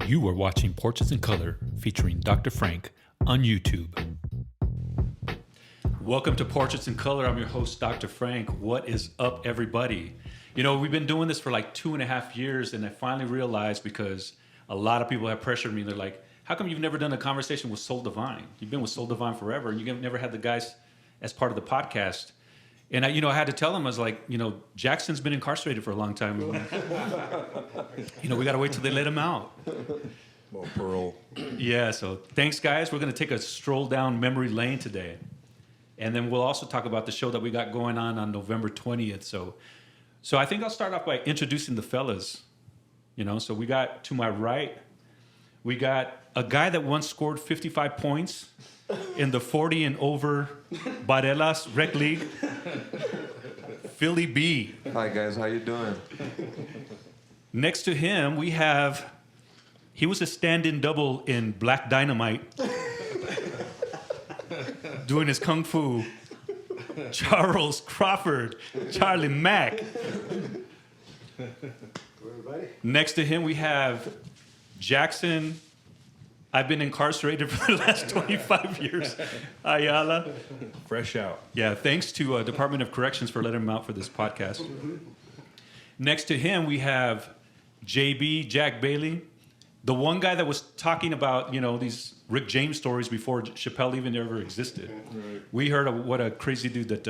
You are watching Portraits in Color featuring Dr. Frank on YouTube. Welcome to Portraits in Color. I'm your host, Dr. Frank. What is up, everybody? You know, we've been doing this for like 2.5 years, and I finally realized, because a lot of people have pressured me, they're like, how come you've never done a conversation with Soul Divine? You've been with Soul Divine forever, and you've never had the guys as part of the podcast. And I had to tell them, I was like, Jackson's been incarcerated for a long time. We got to wait till they let him out. Well, parole. Yeah, so thanks, guys. We're going to take a stroll down memory lane today. And then we'll also talk about the show that we got going on November 20th. So I think I'll start off by introducing the fellas. So we got, to my right, we got a guy that once scored 55 points in the 40 and over Barelas Rec League, Philly B. Hi guys, how you doing? Next to him, he was a stand-in double in Black Dynamite, doing his kung fu, Charles Crawford, Charlie Mack. Everybody. Next to him, we have Jackson. I've been incarcerated for the last 25 years. Ayala. Fresh out. Yeah, thanks to Department of Corrections for letting him out for this podcast. Next to him, we have JB, Jack Bailey, the one guy that was talking about, these Rick James stories before Chappelle even ever existed. Right. We heard of what a crazy dude that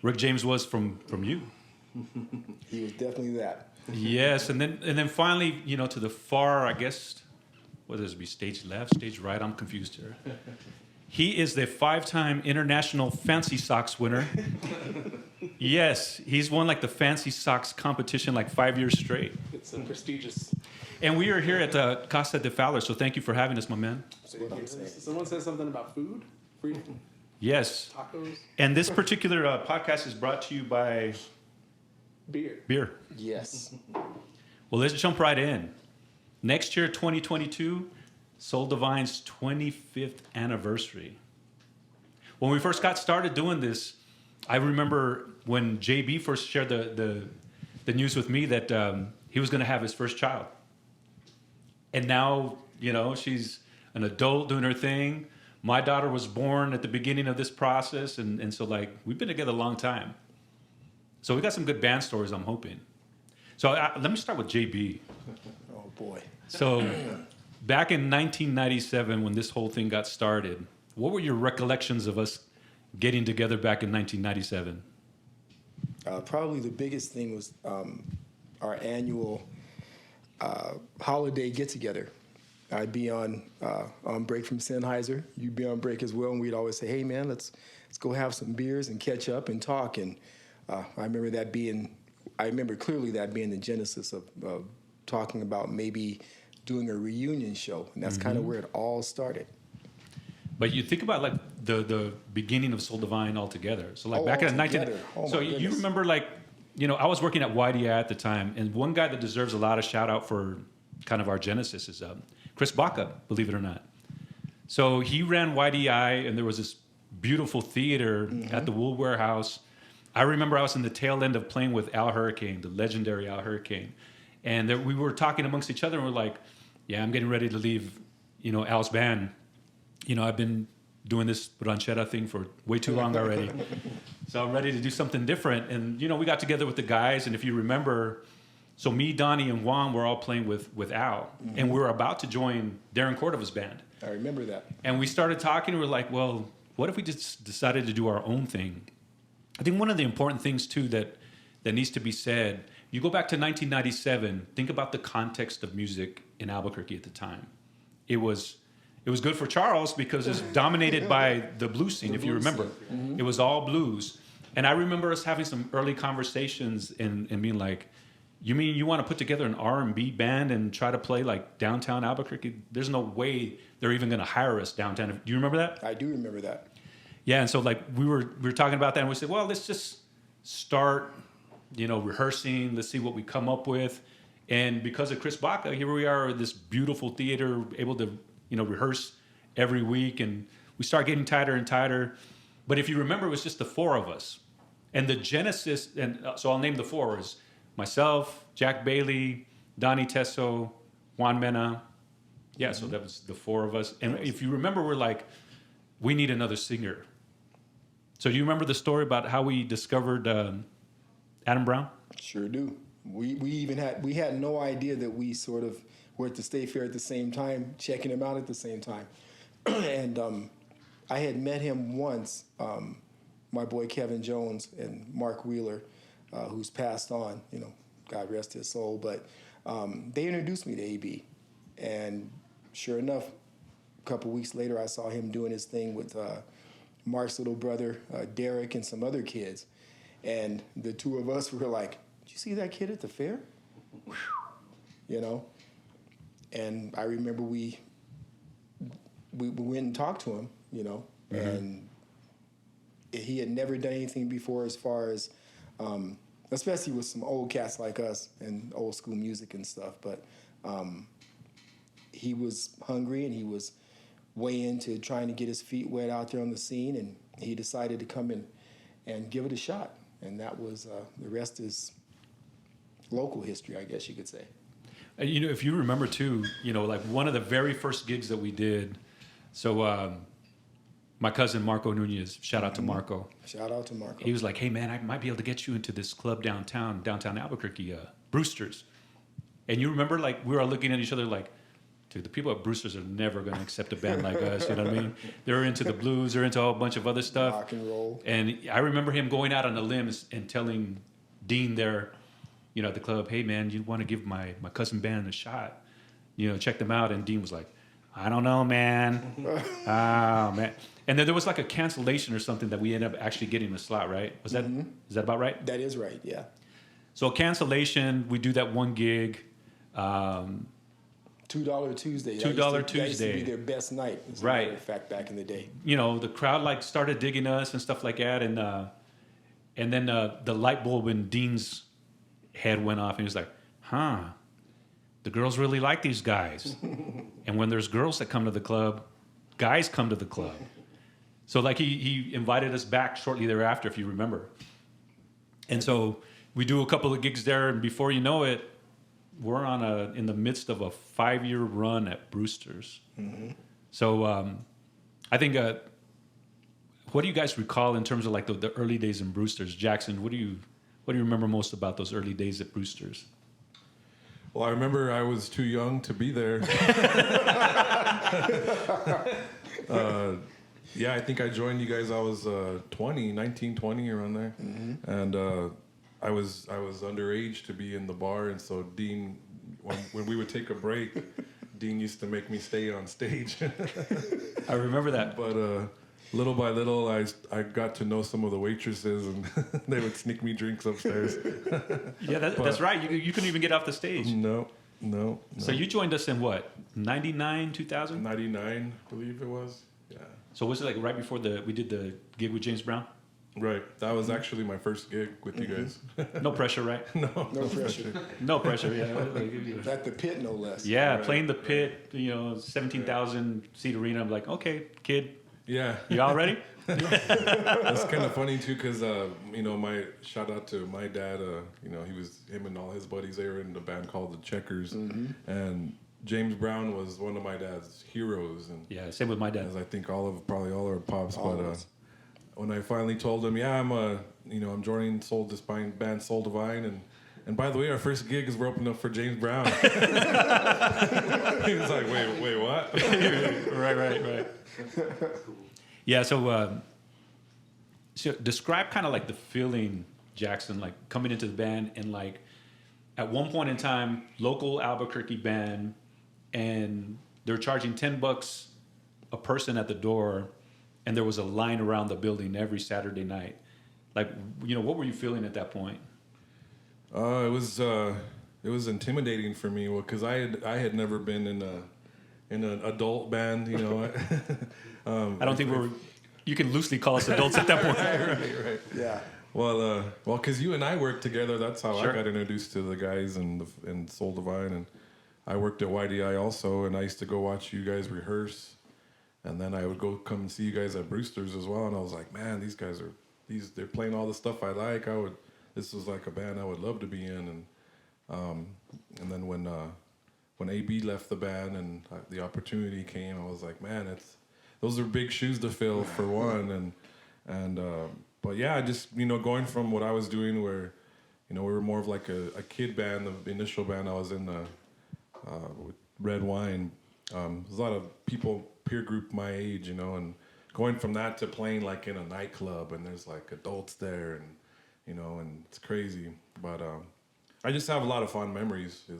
Rick James was from you. He was definitely that. Yes, and then finally, to the far, I guess, what does it be, stage left, stage right? I'm confused here. He is the 5-time international Fancy Socks winner. Yes, he's won like the Fancy Socks competition like 5 years straight. It's prestigious. And we are here at Casa de Fowler, so thank you for having us, my man. Someone said something about food? Free Yes. tacos? And this particular podcast is brought to you by Beer. Yes. Well, let's jump right in. Next year, 2022, Soul Divine's 25th anniversary. When we first got started doing this, I remember when JB first shared the news with me that he was going to have his first child. And now, she's an adult doing her thing. My daughter was born at the beginning of this process. And so, we've been together a long time. So we got some good band stories, I'm hoping. So let me start with JB. Oh boy. So back in 1997, when this whole thing got started, what were your recollections of us getting together back in 1997? Probably the biggest thing was our annual holiday get-together. I'd be on break from Sennheiser. You'd be on break as well, and we'd always say, "Hey, man, let's go have some beers and catch up and talk." And I remember clearly that being the genesis of talking about maybe doing a reunion show, and that's kind of where it all started. But you think about the beginning of Soul Divine altogether. So back in 19. So you remember I was working at YDI at the time, and one guy that deserves a lot of shout out for kind of our genesis is Chris Baca, believe it or not. So he ran YDI, and there was this beautiful theater at the Wool Warehouse. I remember I was in the tail end of playing with Al Hurricane, the legendary Al Hurricane. And we were talking amongst each other, and we're like, yeah, I'm getting ready to leave, Al's band. I've been doing this ranchera thing for way too long already. So I'm ready to do something different. And, we got together with the guys, and if you remember, so me, Donnie, and Juan were all playing with Al. And we were about to join Darren Cordova's band. I remember that. And we started talking, and we're like, well, what if we just decided to do our own thing? I think one of the important things, too, that needs to be said, you go back to 1997, think about the context of music in Albuquerque at the time. It was good for Charles because it's dominated by the blues scene, if you remember. It was all blues. And I remember us having some early conversations and being like, you mean you want to put together an R&B band and try to play downtown Albuquerque? There's no way they're even going to hire us downtown. Do you remember that? I do remember that. Yeah, and so we were talking about that, and we said, well, let's just start, rehearsing. Let's see what we come up with. And because of Chris Baca, here we are at this beautiful theater, able to, rehearse every week, and we start getting tighter and tighter. But if you remember, it was just the four of us. And the genesis, and so I'll name the four, is myself, Jack Bailey, Donnie Tesso, Juan Mena, Yeah, so that was the four of us. And if you remember, we're like, we need another singer. So do you remember the story about how we discovered Adam Brown? Sure do. We had no idea that we sort of were at the State Fair at the same time, checking him out at the same time. And I had met him once, my boy Kevin Jones and Mark Wheeler, who's passed on, God rest his soul. But they introduced me to AB. And sure enough, a couple weeks later, I saw him doing his thing with Mark's little brother, Derek, and some other kids. And the two of us were like, did you see that kid at the fair? And I remember we went and talked to him, and he had never done anything before as far as, especially with some old cats like us and old school music and stuff. But he was hungry and he was way into trying to get his feet wet out there on the scene, and he decided to come in and give it a shot. And that was, the rest is local history, I guess you could say. If you remember too, like one of the very first gigs that we did. So my cousin Marco Nunez, shout out to Marco. Shout out to Marco. He was like, "Hey man, I might be able to get you into this club downtown Albuquerque, Brewster's." And you remember, like, we were all looking at each other like, dude, the people at Brewster's are never going to accept a band like us. You know what I mean? They're into the blues. They're into a whole bunch of other stuff. Rock and roll. And I remember him going out on a limb and telling Dean there, at the club, "Hey, man, you want to give my cousin band a shot? Check them out." And Dean was like, "I don't know, man." Oh, man. And then there was like a cancellation or something that we ended up actually getting a slot, right? Is that about right? That is right, yeah. So a cancellation, we do that one gig. $2 Tuesday. $2 That used to be Tuesday. their best night, as a Right. matter of fact, back in the day. The crowd like started digging us and stuff like that, and then the light bulb in Dean's head went off, and he was like, the girls really like these guys. And when there's girls that come to the club, guys come to the club. So like he invited us back shortly thereafter, if you remember. And so we do a couple of gigs there, and before you know it, we're in the midst of a 5-year run at Brewster's. Mm-hmm. So I think, what do you guys recall in terms of like the early days in Brewster's? Jackson, what do you remember most about those early days at Brewster's? Well, I remember I was too young to be there. Yeah, I think I joined you guys. I was 19, 20, around there. Mm-hmm. And I was underage to be in the bar, and so Dean, when we would take a break, Dean used to make me stay on stage. I remember that. But little by little, I got to know some of the waitresses, and they would sneak me drinks upstairs. Yeah, that's right. You couldn't even get off the stage. No. So you joined us in what, 99, 2000? 99, I believe it was. Yeah. So was it like right before we did the gig with James Brown? Right. That was actually my first gig with you guys. No pressure, right? No pressure. No pressure, yeah. At the Pit, no less. Yeah, Right. Playing the Pit, 17,000 seat arena. I'm like, okay, kid, Yeah. you all ready? That's kind of funny too, because my shout out to my dad. Him and all his buddies. They were in the band called the Checkers, and James Brown was one of my dad's heroes. And Yeah, same with my dad. as I think probably all our pops. All But of us. when I finally told him, yeah, I'm joining this band Soul Divine, and by the way, our first gig is we're opening up for James Brown. He was like, wait, what? Right. Yeah, so describe kind of like the feeling, Jackson, like coming into the band and like at one point in time, local Albuquerque band, and they're charging $10 a person at the door, and there was a line around the building every Saturday night. Like, what were you feeling at that point? It was intimidating for me, because I had never been in an adult band, I don't think you can loosely call us adults at that point. right. Yeah. Well, because you and I worked together, that's how Sure. I got introduced to the guys in Soul Divine, and I worked at YDI also, and I used to go watch you guys rehearse, and then I would go come and see you guys at Brewster's as well, and I was like, man, these guys they're playing all the stuff I like. This was like a band I would love to be in, and then when when AB left the band and the opportunity came, I was like, man, those are big shoes to fill for one. But yeah, I just, going from what I was doing where, we were more of like a kid band, the initial band I was in with Red Wine. There's a lot of people, peer group my age, and going from that to playing like in a nightclub and there's like adults there and, and it's crazy. But I just have a lot of fond memories. It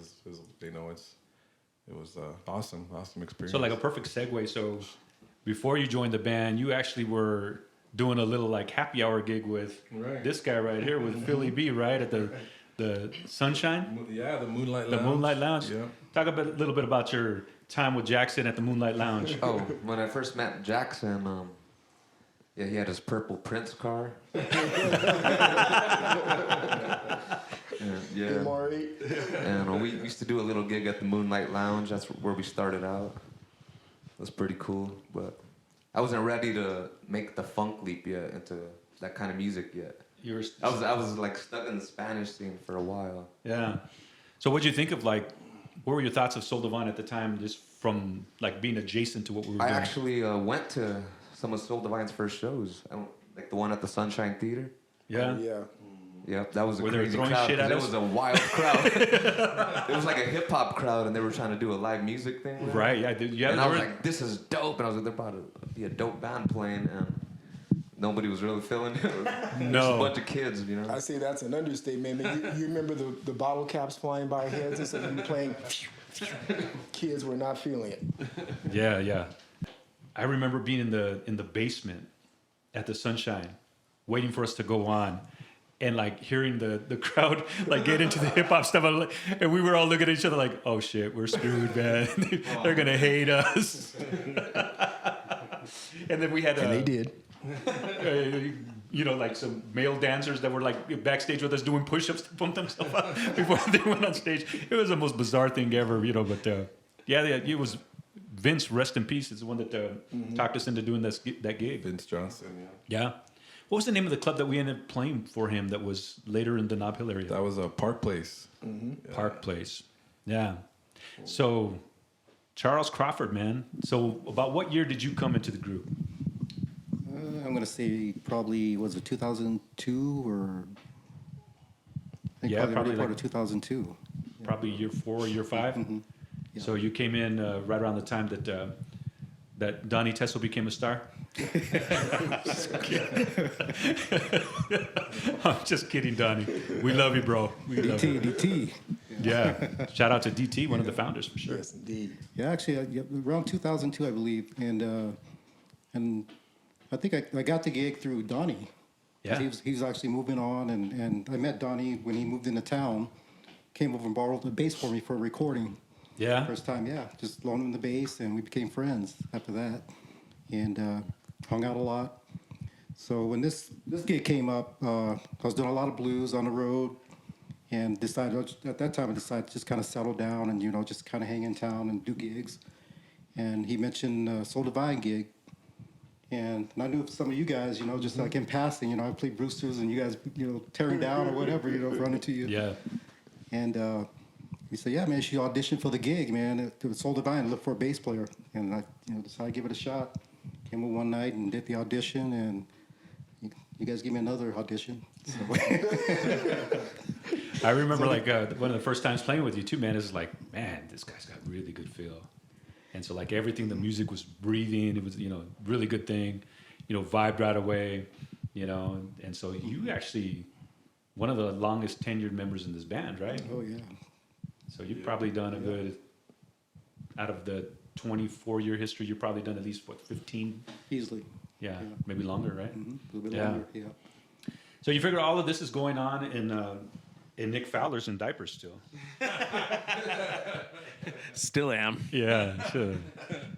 was awesome experience. So like a perfect segue. So before you joined the band, you actually were doing a little like happy hour gig with this guy right here with Philly B, right, at the Sunshine? Yeah, the Moonlight Lounge. The Moonlight Lounge. Yeah. Talk a little bit about your time with Jackson at the Moonlight Lounge. Oh, when I first met Jackson, he had his purple Prince car. And we used to do a little gig at the Moonlight Lounge. That's where we started out. It was pretty cool, but I wasn't ready to make the funk leap yet into that kind of music yet. I was like stuck in the Spanish scene for a while. Yeah. So what'd you think of what were your thoughts of Soul Divine at the time, just from like being adjacent to what we were doing? I actually went to some of Soul Divine's first shows, like the one at the Sunshine Theater. Yeah. Yeah. Yep, that was a Were they crazy throwing crowd. shit at It us? was a wild crowd. It was like a hip hop crowd, and they were trying to do a live music thing. Right. Yeah. Yeah. And I was like, "This is dope!" And I was like, "They're about to be a dope band playing," and nobody was really feeling it. Just a bunch of kids, I say that's an understatement. You remember the bottle caps flying by our heads and so we were playing. Kids were not feeling it. Yeah. Yeah. I remember being in the basement at the Sunshine, waiting for us to go on. And like hearing the crowd like get into the hip hop stuff, and we were all looking at each other like, "Oh shit, we're screwed, man! They're gonna hate us." And then we had, And they did. Like some male dancers that were like backstage with us doing push-ups to pump themselves up before they went on stage. It was the most bizarre thing ever, But it was Vince, rest in peace, is the one that talked us into doing that gig. Vince Johnson. Yeah. What was the name of the club that we ended up playing for him that was later in the Nob Hill area? That was a Park Place. Mm-hmm. Yeah. Park Place. Yeah. So, Charles Crawford, man. So, about what year did you come into the group? I'm going to say probably, was it 2002 or? I think probably part of 2002. Probably year 4 or year 5? Mm-hmm. Yeah. So, you came in right around the time that Donnie Tessel became a star? I'm just kidding, Donnie. We love you, bro. We love you. DT. Yeah. Shout out to DT, one of the founders for sure. Yes, indeed. Yeah, actually, around 2002, I believe, and I think I got the gig through Donnie. Yeah. He was actually moving on, and I met Donnie when he moved into town. Came over and borrowed the bass for me for a recording. Yeah. First time, yeah. Just loaned him the bass, and we became friends after that, and hung out a lot. So when this gig came up, I was doing a lot of blues on the road, and at that time I decided to just kind of settle down and just kind of hang in town and do gigs. And he mentioned Soul Divine gig, and I knew some of you guys, just like in passing, I played Brewster's and you guys, tearing down or whatever, run into you. Yeah. And he said, "Yeah, man, you should audition for the gig, man. It was Soul Divine, look for a bass player." And I, decided to give it a shot. Came in one night and did the audition, and you guys gave me another audition. So. I remember one of the first times playing with you too, man. Is like, man, this guy's got really good feel, and so like everything, the music was breathing. It was really good thing, vibed right away, and so you actually one of the longest tenured members in this band, right? Oh yeah. So you've probably done a good out of the 24-year history. You've probably done at least 15 Easily. Yeah, maybe longer, right? Mm-hmm. A little bit Yeah. longer. Yeah. So you figure all of this is going on in Nick Fowler's in diapers still. Still am. Yeah, sure.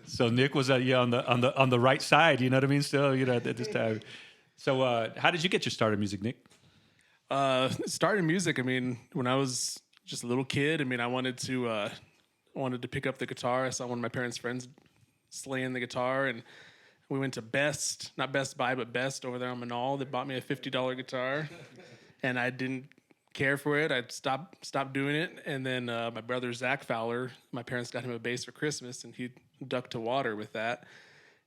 So Nick was on the right side, you know what I mean? Still, at this time. So how did you get your start in music, Nick? Started music. I mean, when I was just a little kid, I wanted to pick up the guitar. I saw one of my parents' friends slaying the guitar, and we went to not Best Buy, but Best over there on Manal. They bought me a $50 guitar, and I didn't care for it. I stopped doing it. And then my brother, Zach Fowler, my parents got him a bass for Christmas, and he ducked to water with that.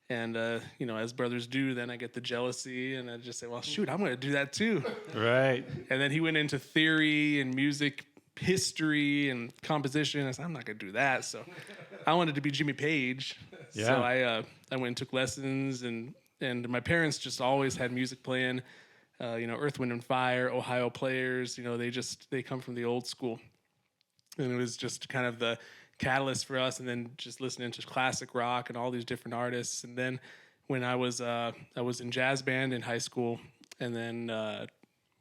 And, you know, as brothers do, then I get the jealousy, and I just say, well, shoot, I'm going to do that too. Right. And then he went into theory and music history and composition. I said, I'm not going to do that. So I wanted to be Jimmy Page. Yeah. So I went and took lessons, and my parents just always had music playing. You know, Earth, Wind, and Fire, Ohio Players, you know, they come from the old school. And it was just kind of the catalyst for us, and then just listening to classic rock and all these different artists. And then when I was in jazz band in high school, and then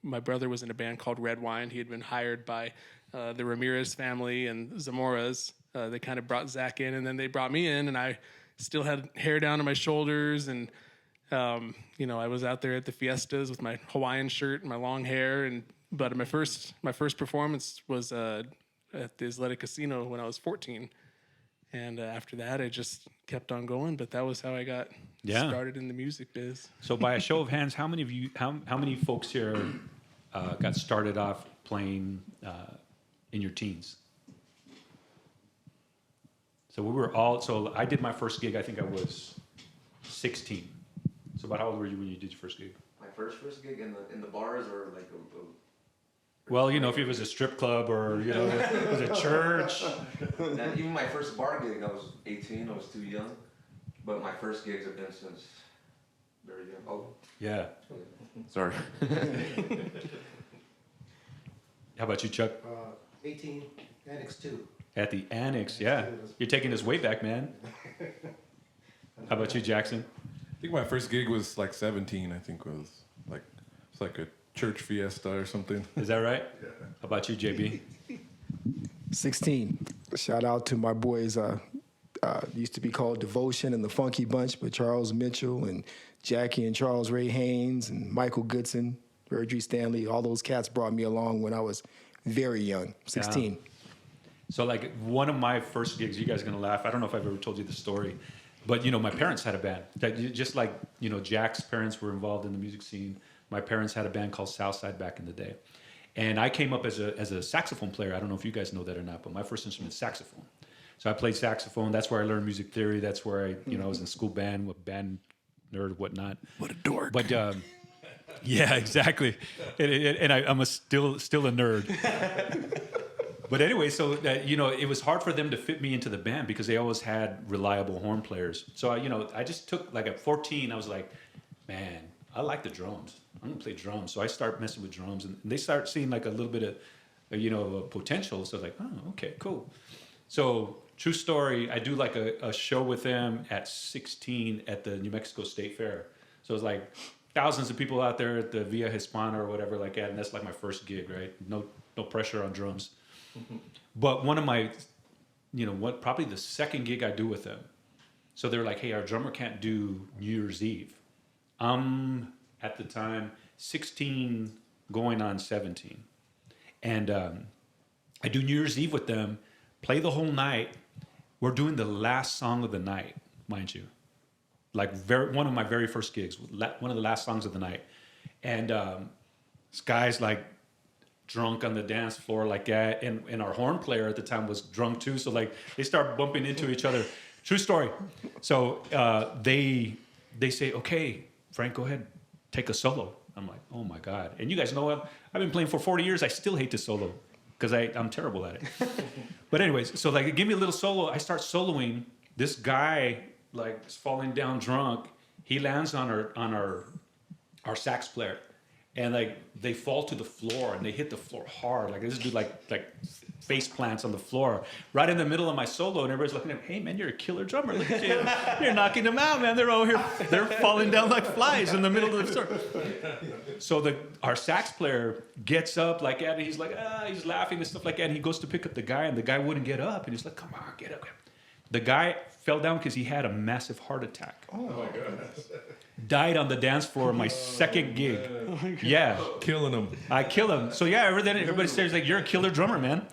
my brother was in a band called Red Wine. He had been hired by the Ramirez family and Zamoras. They kind of brought Zach in, and then they brought me in, and I still had hair down to my shoulders, and you know, I was out there at the fiestas with my Hawaiian shirt and my long hair, but my first performance was at the Athletic Casino when I was 14, and after that I just kept on going. But that was how I got started in the music biz. So, by a show of hands, how many folks here got started off playing in your teens? So we were all. So I did my first gig. I think I was 16. So about how old were you when you did your first gig? My first gig in the bars, or like Well, you know, if it was a strip club or, you know, it was a church. And even my first bar gig, I was 18. I was too young. But my first gigs have been since very young. Oh, Yeah. sorry. How about you, Chuck? 18, Annex 2. At the Annex, yeah. You're taking this way back, man. How about you, Jackson? I think my first gig was like 17. I think was like it's like a church fiesta or something. Is that right? Yeah. How about you, JB? 16. Shout out to my boys. Used to be called Devotion and the Funky Bunch, but Charles Mitchell and Jackie and Charles Ray Haynes and Michael Goodson, Virgie Stanley, all those cats brought me along when I was very young, 16. Yeah. So like one of my first gigs, you guys are going to laugh. I don't know if I've ever told you the story, but, you know, my parents had a band. Just like, you know, Jack's parents were involved in the music scene. My parents had a band called Southside back in the day. And I came up as a saxophone player. I don't know if you guys know that or not, but my first instrument is saxophone. So I played saxophone. That's where I learned music theory. That's where I was in school band, with band nerd, whatnot. What a dork. But yeah, exactly. And I'm still a nerd. But anyway, so you know, it was hard for them to fit me into the band because they always had reliable horn players. So I just took, like, at 14, I was like, man, I like the drums. I'm gonna play drums. So I start messing with drums, and they start seeing like a little bit of potential. So I was like, oh, okay, cool. So true story, I do like a show with them at 16 at the New Mexico State Fair. So it's like thousands of people out there at the Via Hispana or whatever like that, and that's like my first gig, right? No pressure on drums. But one of my, probably the second gig I do with them. So they're like, hey, our drummer can't do New Year's Eve. At the time, 16 going on 17. And I do New Year's Eve with them, play the whole night. We're doing the last song of the night, mind you. Like one of my very first gigs, one of the last songs of the night. And this guy's like drunk on the dance floor like that. And our horn player at the time was drunk too. So like they start bumping into each other. True story. So they say, okay, Frank, go ahead, take a solo. I'm like, oh my God. And you guys know what? I've been playing for 40 years. I still hate to solo because I'm terrible at it. But anyways, so like give me a little solo. I start soloing. This guy like is falling down drunk. He lands on our sax player. And like they fall to the floor and they hit the floor hard. Like this dude like face plants on the floor right in the middle of my solo, and everybody's looking at him, hey man, you're a killer drummer. Look at you. You're knocking them out, man. They're over here, they're falling down like flies in the middle of the floor. So our sax player gets up like that, and he's like, he's laughing and stuff like that, and he goes to pick up the guy, and the guy wouldn't get up, and he's like, come on, get up. The guy fell down because he had a massive heart attack. Oh my God. Died on the dance floor of my second gig. Yeah. Killing him. I kill him. So yeah, everybody says like, you're a killer drummer, man.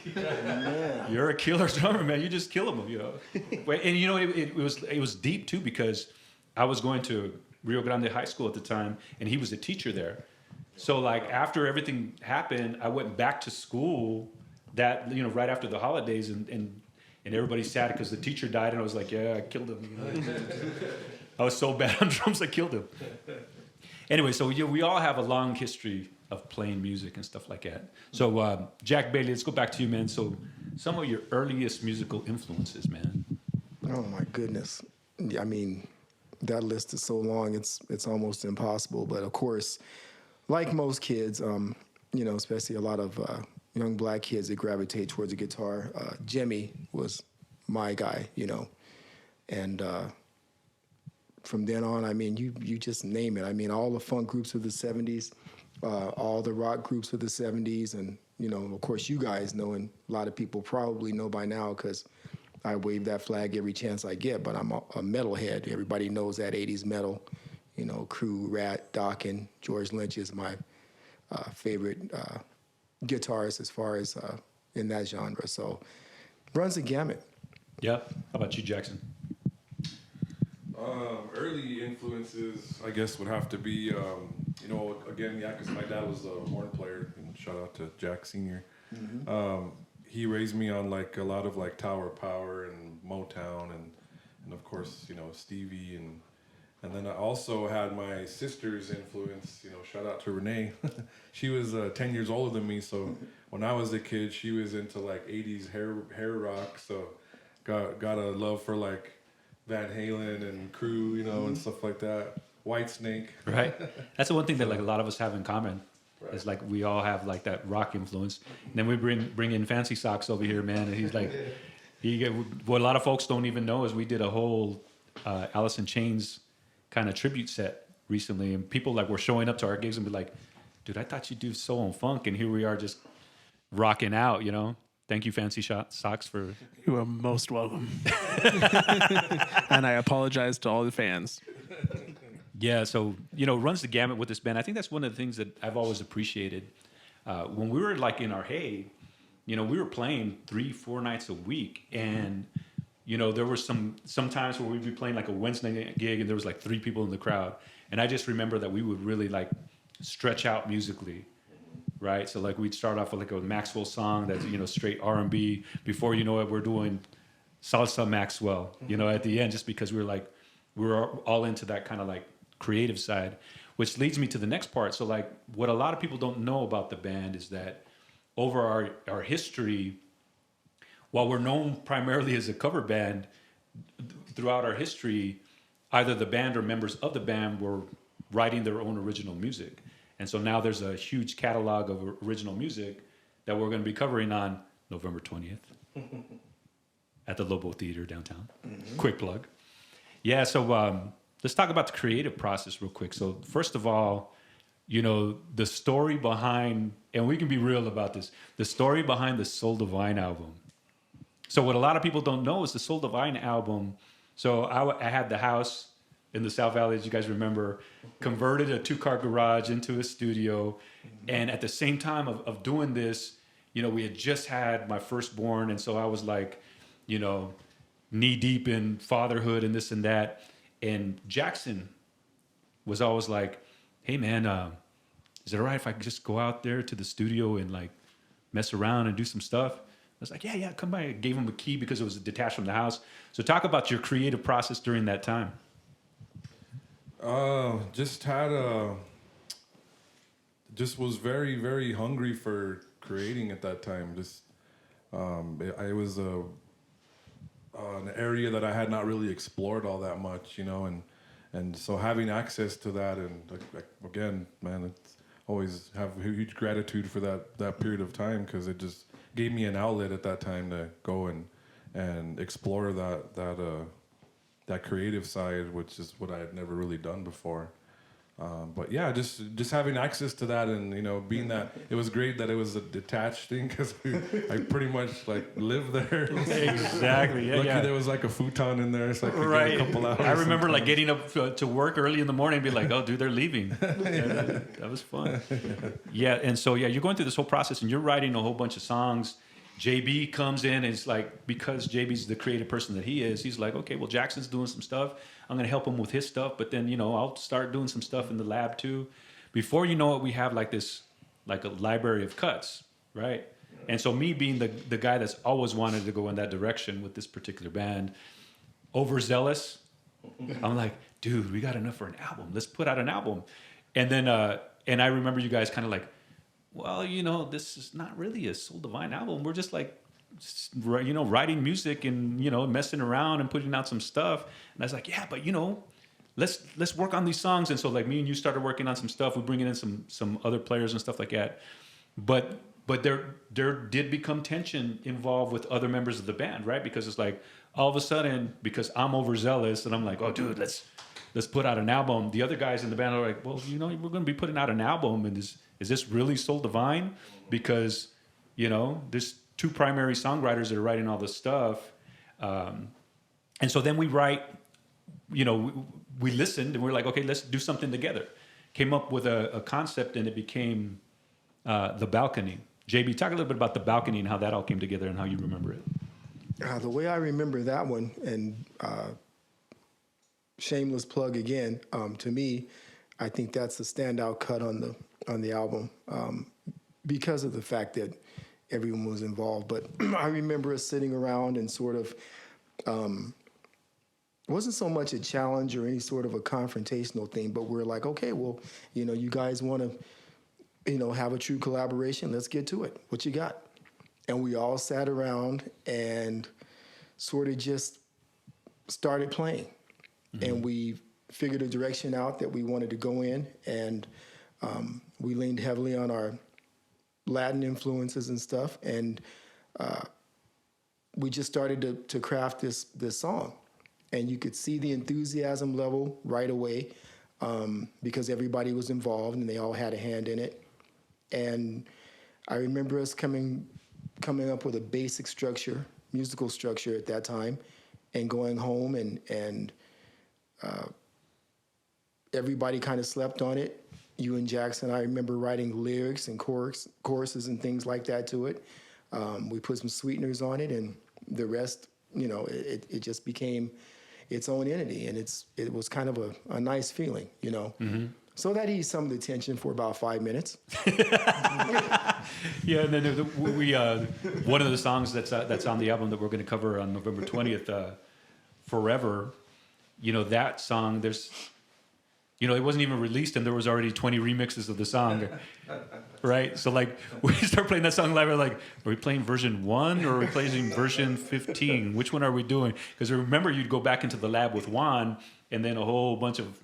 Yeah. You're a killer drummer, man. You just kill him, And it was deep too, because I was going to Rio Grande High School at the time, and he was a teacher there. So like after everything happened, I went back to school that, right after the holidays, and everybody's sad because the teacher died, and I was like, yeah, I killed him. I was so bad on drums, I killed him. Anyway, so we all have a long history of playing music and stuff like that. So Jack Bailey, let's go back to you, man. So some of your earliest musical influences, man. Oh my goodness. I mean, that list is so long, it's almost impossible. But of course, like most kids, especially a lot of young black kids that gravitate towards the guitar, Jimmy was my guy, and from then on, I mean, you just name it. I mean, all the funk groups of the 70s, all the rock groups of the 70s, and, of course, you guys know, and a lot of people probably know by now because I wave that flag every chance I get, but I'm a metalhead. Everybody knows that 80s metal, Crew, Rat, Dokken, George Lynch is my favorite guitarist as far as in that genre. So runs the gamut. Yeah. How about you, Jackson? Early influences, I guess, would have to be, again, because my dad was a horn player. And shout out to Jack Sr. Mm-hmm. He raised me on like a lot of like Tower Power and Motown and of course, Stevie and then I also had my sister's influence. Shout out to Renee. She was 10 years older than me, so when I was a kid, she was into like 80s hair rock. So got a love for like Van Halen and Crew, and stuff like that. Whitesnake. Right. That's the one thing that like a lot of us have in common. Right. It's like we all have like that rock influence. And then we bring in Fancy Socks over here, man, and he's like, what a lot of folks don't even know is we did a whole Alice in Chains kind of tribute set recently, and people like were showing up to our gigs and be like, dude, I thought you'd do soul and funk, and here we are just rocking out, Thank you, Fancy Socks, for... You are most welcome. And I apologize to all the fans. Yeah, so, runs the gamut with this band. I think that's one of the things that I've always appreciated. When we were like in our hey, we were playing 3-4 nights a week, and, there were some times where we'd be playing like a Wednesday night gig, and there was like 3 people in the crowd. And I just remember that we would really like stretch out musically. Right, so like we'd start off with like a Maxwell song that's straight R&B. Before you know it, we're doing salsa Maxwell. At the end, just because we were all into that kind of like creative side, which leads me to the next part. So like what a lot of people don't know about the band is that over our history, while we're known primarily as a cover band, throughout our history, either the band or members of the band were writing their own original music. And so now there's a huge catalog of original music that we're going to be covering on November 20th at the Lobo Theater downtown. Mm-hmm. Quick plug. Yeah, so let's talk about the creative process real quick. So first of all, the story behind, and we can be real about this, the story behind the Soul Divine album. So what a lot of people don't know is the Soul Divine album. So I had the house in the South Valley, as you guys remember, converted a 2-car garage into a studio. And at the same time of doing this, we had just had my firstborn. And so I was like, knee deep in fatherhood and this and that. And Jackson was always like, hey man, is it all right if I just go out there to the studio and like mess around and do some stuff? I was like, yeah, come by. I gave him a key because it was detached from the house. So talk about your creative process during that time. Just was very, very hungry for creating at that time. I was an area that I had not really explored all that much, and so having access to that, and like again, man, it's always have huge gratitude for that period of time, because it just gave me an outlet at that time to go and explore that creative side, which is what I had never really done before. But yeah, just having access to that, and being that it was great that it was a detached thing, because I pretty much like lived there. Exactly. Yeah. Lucky there was like a futon in there, so I could right. get a couple hours. I remember like getting up to work early in the morning and be like, oh, dude, they're leaving. Yeah, that was fun. Yeah, and so you're going through this whole process, and you're writing a whole bunch of songs. JB comes in, and it's like, because JB's the creative person that he is, he's like, okay, well, Jackson's doing some stuff. I'm going to help him with his stuff, but then, I'll start doing some stuff in the lab too. before you know it, we have like a library of cuts, right? And so me being the guy that's always wanted to go in that direction with this particular band, overzealous, I'm like, dude, we got enough for an album. Let's put out an album. And then, and I remember you guys kind of like, well, this is not really a Soul Divine album. We're just like, writing music and, messing around and putting out some stuff. And I was like, yeah, but let's work on these songs. And so like me and you started working on some stuff. We bringing in some other players and stuff like that. But there did become tension involved with other members of the band, right? Because it's like all of a sudden, because I'm overzealous and I'm like, oh, dude, let's put out an album. The other guys in the band are like, well, we're going to be putting out an album, and is this really Soul Divine? Because there's two primary songwriters that are writing all this stuff, and so then we write. We listened and we're like, okay, let's do something together. Came up with a concept, and it became The Balcony. JB, talk a little bit about The Balcony and how that all came together and how you remember it. The way I remember that one, and shameless plug again, to me, I think that's a standout cut on the album because of the fact that everyone was involved. But I remember us sitting around and sort of, it wasn't so much a challenge or any sort of a confrontational thing, but we're like, okay, well, you guys want to, have a true collaboration. Let's get to it. What you got? And we all sat around and sort of just started playing. Mm-hmm. And we figured a direction out that we wanted to go in, and we leaned heavily on our Latin influences and stuff, and we just started to craft this song. And you could see the enthusiasm level right away because everybody was involved and they all had a hand in it. And I remember us coming up with a basic structure, musical structure at that time, and going home and everybody kind of slept on it. You and Jackson, I remember writing lyrics and choruses and things like that to it. We put some sweeteners on it, and the rest, it just became its own entity, and it was kind of a nice feeling, Mm-hmm. So that eased some of the tension for about 5 minutes. Yeah, and then we one of the songs that's on the album that we're going to cover on November 20th, Forever. That song, there's, it wasn't even released, and there was already 20 remixes of the song, right? So like we start playing that song live, we're like, are we playing version 1 or are we playing version 15? Which one are we doing? Because remember, you'd go back into the lab with Juan, and then a whole bunch of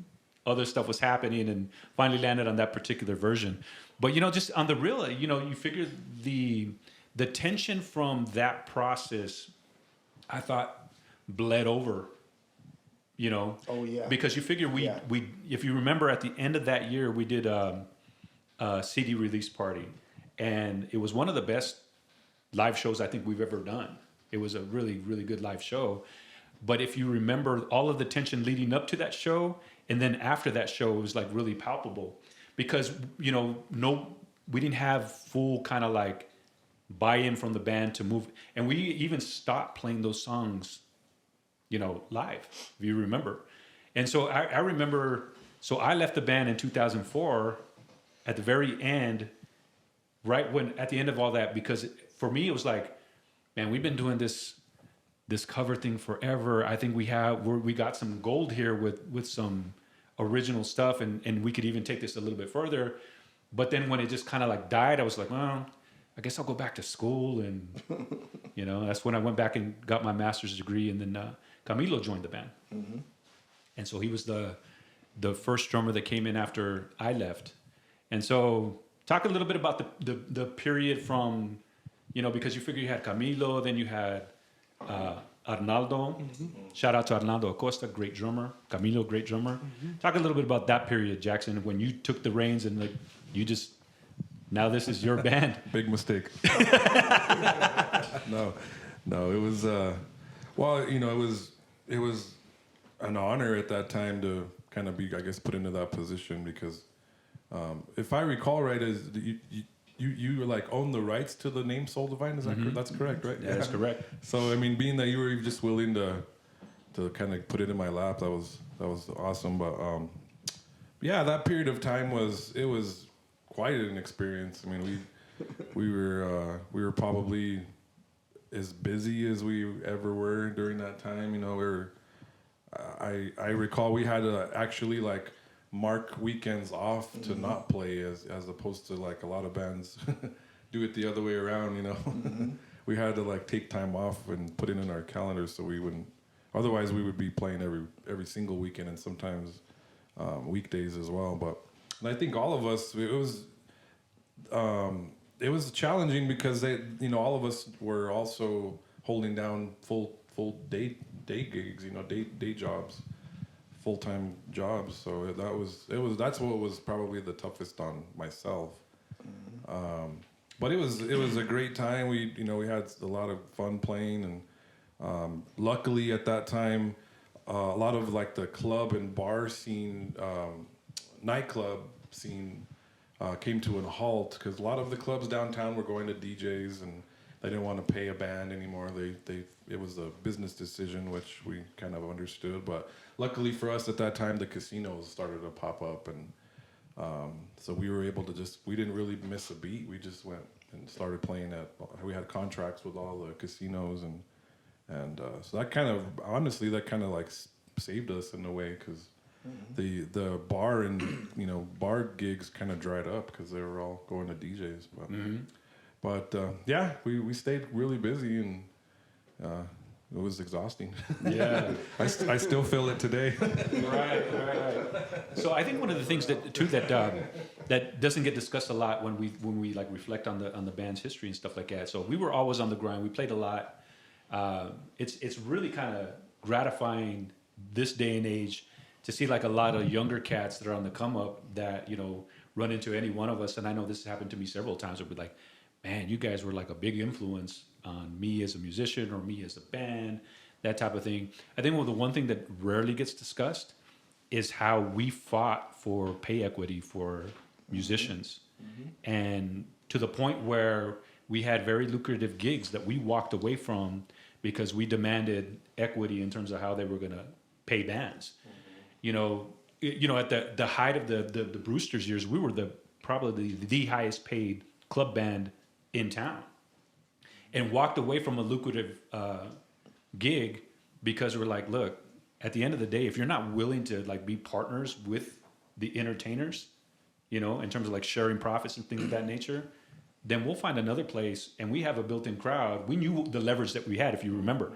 other stuff was happening, and finally landed on that particular version. But just on the real, you figure the tension from that process, I thought, bled over. Oh yeah. Because you figure we if you remember at the end of that year, we did a CD release party, and it was one of the best live shows I think we've ever done. It was a really, really good live show. But if you remember all of the tension leading up to that show, and then after that show, it was like really palpable because, we didn't have full kind of like buy-in from the band to move. And we even stopped playing those songs, live, if you remember. And so I remember, so I left the band in 2004 at the very end, right when, at the end of all that, because for me, it was like, man, we've been doing this cover thing forever. I think we got some gold here with some original stuff, and we could even take this a little bit further. But then when it just kind of like died, I was like, well, I guess I'll go back to school, and that's when I went back and got my master's degree, and then Camilo joined the band, mm-hmm. And so he was the first drummer that came in after I left. And so talk a little bit about the period from, because you figure you had Camilo, then you had Arnaldo. Mm-hmm. Shout out to Arnaldo Acosta, great drummer. Camilo, great drummer. Mm-hmm. Talk a little bit about that period, Jackson, when you took the reins and like you just, now this is your band. Big mistake. No, it was it was an honor at that time to kind of be, I guess, put into that position because if I recall right, you were like own the rights to the name Soul Divine. Is that correct? That's correct, right? Yeah, that's correct. So I mean, being that you were just willing to kind of put it in my lap, that was awesome. But yeah, that period of time was quite an experience. I mean, we were probably as busy as we ever were during that time. You know, I recall we had to actually like mark weekends off to not play as opposed to like a lot of bands do it the other way around, you know. We had to like take time off and put it in our calendars so we wouldn't, otherwise we would be playing every single weekend and sometimes weekdays as well. But and I think all of us, it was challenging because all of us were also holding down full day gigs, you know, day jobs, full-time jobs. So that's what was probably the toughest on myself. But it was a great time. We had a lot of fun playing, and luckily at that time, a lot of like the club and bar scene, nightclub scene, came to a halt because a lot of the clubs downtown were going to DJs and they didn't want to pay a band anymore. It was a business decision, which we kind of understood. But luckily for us at that time, the casinos started to pop up, and so we were able to we didn't really miss a beat. We just went and started playing we had contracts with all the casinos, and so that kind of, honestly, that kind of like saved us in a way, because the bar and bar gigs kind of dried up because they were all going to DJs. But yeah, we stayed really busy, and it was exhausting. Yeah, I still feel it today. Right. So I think one of the things that doesn't get discussed a lot when we like reflect on the band's history and stuff like that. So we were always on the grind. We played a lot. It's really kind of gratifying this day and age to see like a lot of younger cats that are on the come up that run into any one of us. And I know this has happened to me several times. Where we're like, man, you guys were like a big influence on me as a musician or me as a band, that type of thing. I think the one thing that rarely gets discussed is how we fought for pay equity for musicians. And to the point where we had very lucrative gigs that we walked away from because we demanded equity in terms of how they were going to pay bands. At the height of the Brewster's years, we were probably the highest paid club band in town, and walked away from a lucrative gig because we're like, look, at the end of the day, if you're not willing to like be partners with the entertainers, in terms of like sharing profits and things of that nature, then we'll find another place. And we have a built-in crowd. We knew the leverage that we had, if you remember.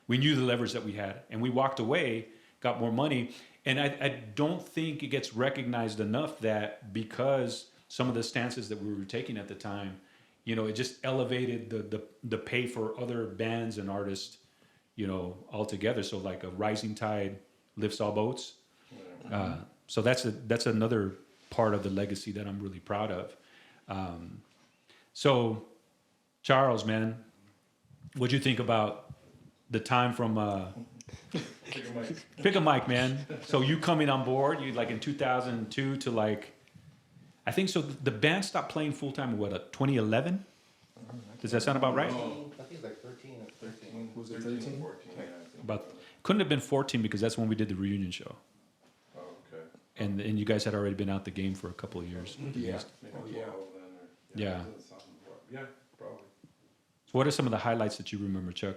We knew the leverage that we had, and we walked away, got more money. And I don't think it gets recognized enough that because some of the stances that we were taking at the time, it just elevated the pay for other bands and artists, altogether. So like a rising tide lifts all boats. So that's another part of the legacy that I'm really proud of. So Charles, man, what'd you think about the time from Pick a mic, man. So you coming on board, you like in 2002 to like, I think so. The band stopped playing full time in 2011? Does that sound about right? I think it's like 13 or 13. Was it 13? 14, yeah, I think. About couldn't have been 14 because that's when we did the reunion show, Oh, okay. and you guys had already been out the game for a couple of years. Yeah. Maybe Oh, 12 yeah. then, or, Yeah. it doesn't sound right. Yeah, probably. So what are some of the highlights that you remember, Chuck?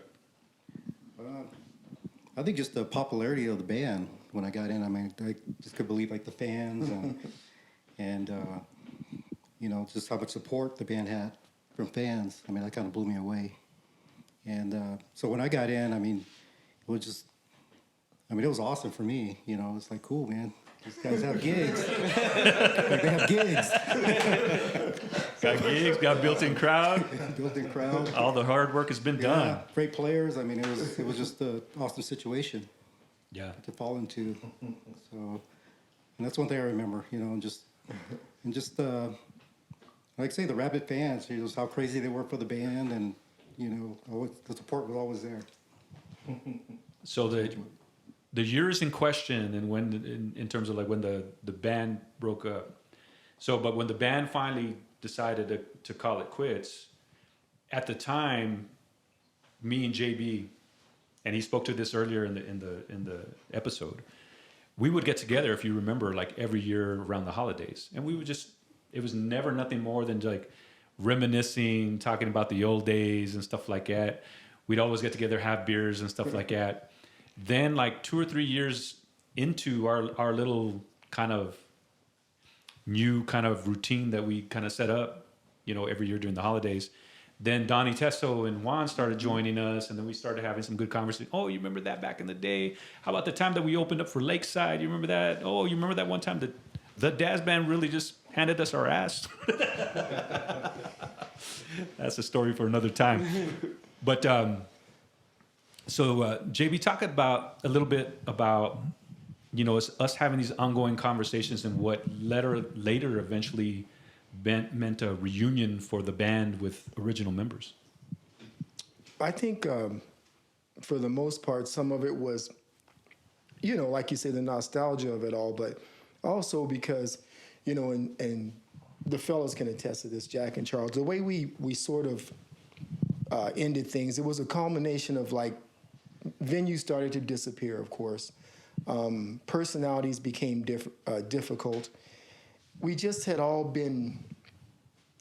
I think just the popularity of the band when I got in. I mean, I just could believe like the fans and just how much support the band had from fans. I mean, that kind of blew me away. And so when I got in, I mean, it was awesome for me. It's like, cool, man. These guys have gigs. They have gigs. Got gigs, got built-in crowd. Built-in crowd. All the hard work has been done. Yeah, great players. I mean, it was just an awesome situation Yeah. to fall into. So, and that's one thing I remember. And just like I say, the rabid fans. Just how crazy they were for the band, and always, the support was always there. So the years in question, and when in terms of like when the band broke up. So, but when the band finally decided to call it quits, at the time, me and JB, and he spoke to this earlier in the episode, we would get together, if you remember, like every year around the holidays, and we would just, it was never nothing more than like reminiscing, talking about the old days and stuff like that. We'd always get together, have beers and stuff like that. Then like 2 or 3 years into our little kind of new kind of routine that we kind of set up, you know, every year during the holidays, then Donnie Tesso and Juan started joining us, and then we started having some good conversation. Oh, you remember that back in the day? How about the time that we opened up for Lakeside? You remember that? Oh, you remember that one time that the Daz Band really just handed us our ass? That's a story for another time. But so JB, talk about a little bit about, you know, us having these ongoing conversations and what later eventually meant a reunion for the band with original members. I think for the most part, some of it was, you know, like you say, the nostalgia of it all, but also because, you know, and the fellas can attest to this, Jack and Charles, the way we sort of ended things, it was a culmination of like, venues started to disappear, of course. Personalities became difficult. We just had all been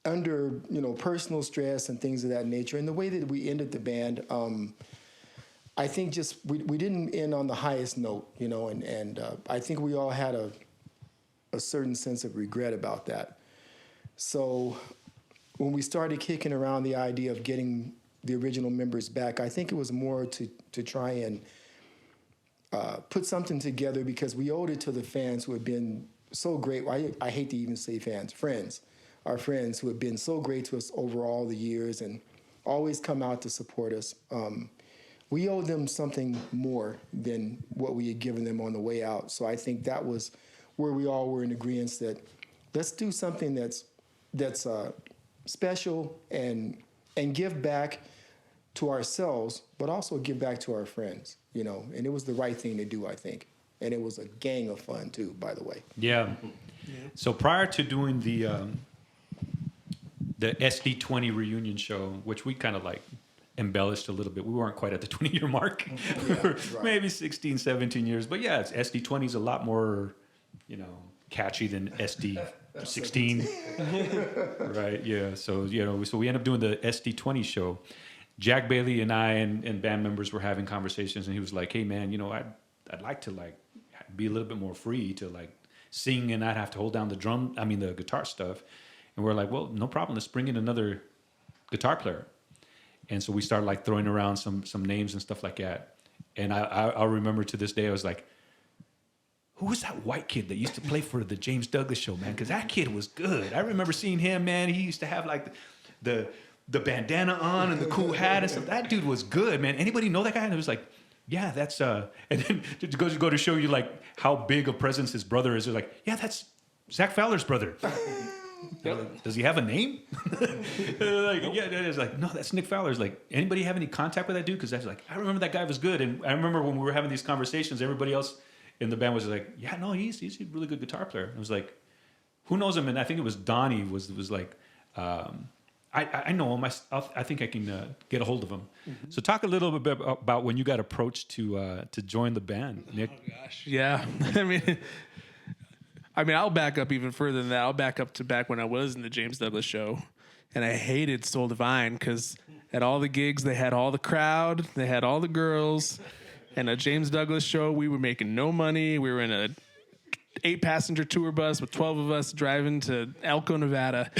under, you know, personal stress and things of that nature. And the way that we ended the band, I think just we didn't end on the highest note, you know, and I think we all had a certain sense of regret about that. So when we started kicking around the idea of getting the original members back, I think it was more to try and put something together, because we owed it to the fans who had been so great. I hate to even say fans, friends. Our friends who have been so great to us over all the years and always come out to support us. We owe them something more than what we had given them on the way out. So I think that was where we all were in agreement that let's do something that's special and give back to ourselves, but also give back to our friends, you know. And it was the right thing to do, I think. And it was a gang of fun too, by the way. Yeah. So prior to doing the SD20 reunion show, which we kind of like embellished a little bit. We weren't quite at the 20-year mark. Right. Maybe 16, 17 years. But yeah, SD20 is a lot more, you know, catchy than SD16. Right, yeah. So, you know, so we ended up doing the SD20 show. Jack Bailey and I and band members were having conversations, and he was like, hey, man, you know, I'd like to, like, be a little bit more free to, like, sing and not have to hold down the guitar stuff. And we're like, well, no problem. Let's bring in another guitar player. And so we started like throwing around some names and stuff like that. And I'll remember to this day, I was like, who was that white kid that used to play for the James Douglas show, man? Because that kid was good. I remember seeing him, man. He used to have like the bandana on and the cool hat and stuff. That dude was good, man. Anybody know that guy? And it was like, yeah, that's and then to go to show you like how big a presence his brother is. They're like, yeah, that's Zach Fowler's brother. Yep. Does he have a name? Like, yeah, it's like, no, that's Nick Fowler's. Like, anybody have any contact with that dude? Because I was like, I remember that guy was good. And I remember when we were having these conversations, everybody else in the band was like, yeah, no, he's a really good guitar player. I was like, who knows him? And I think it was Donnie was like, I know him. I think I can get a hold of him. Mm-hmm. So talk a little bit about when you got approached to join the band, Nick. Oh gosh, yeah. I mean, I'll back up even further than that. I'll back up to back when I was in the James Douglas show, and I hated Soul Divine because at all the gigs they had all the crowd, they had all the girls, and a James Douglas show we were making no money. We were in a 8-passenger tour bus with 12 of us driving to Elko, Nevada.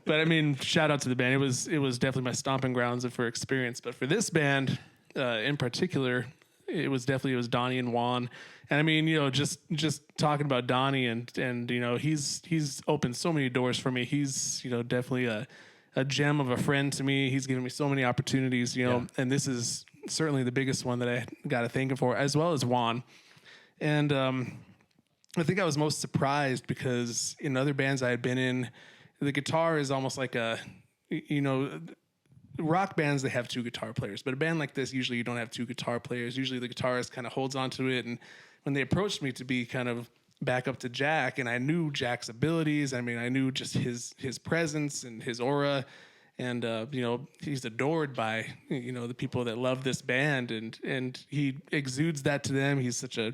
But I mean, shout out to the band. It was definitely my stomping grounds for experience. But for this band in particular, it was Donnie and Juan. And I mean, you know, just talking about Donnie and you know, he's opened so many doors for me. He's, you know, definitely a gem of a friend to me. He's given me so many opportunities, you know, yeah. And this is certainly the biggest one that I got to thank him for, as well as Juan. And I think I was most surprised because in other bands I had been in, the guitar is almost like a, you know, rock bands, they have 2 guitar players, but a band like this, usually you don't have 2 guitar players. Usually the guitarist kind of holds onto it. And when they approached me to be kind of back up to Jack, and I knew Jack's abilities, I mean, I knew just his presence and his aura, and you know, he's adored by, you know, the people that love this band, and he exudes that to them. He's such a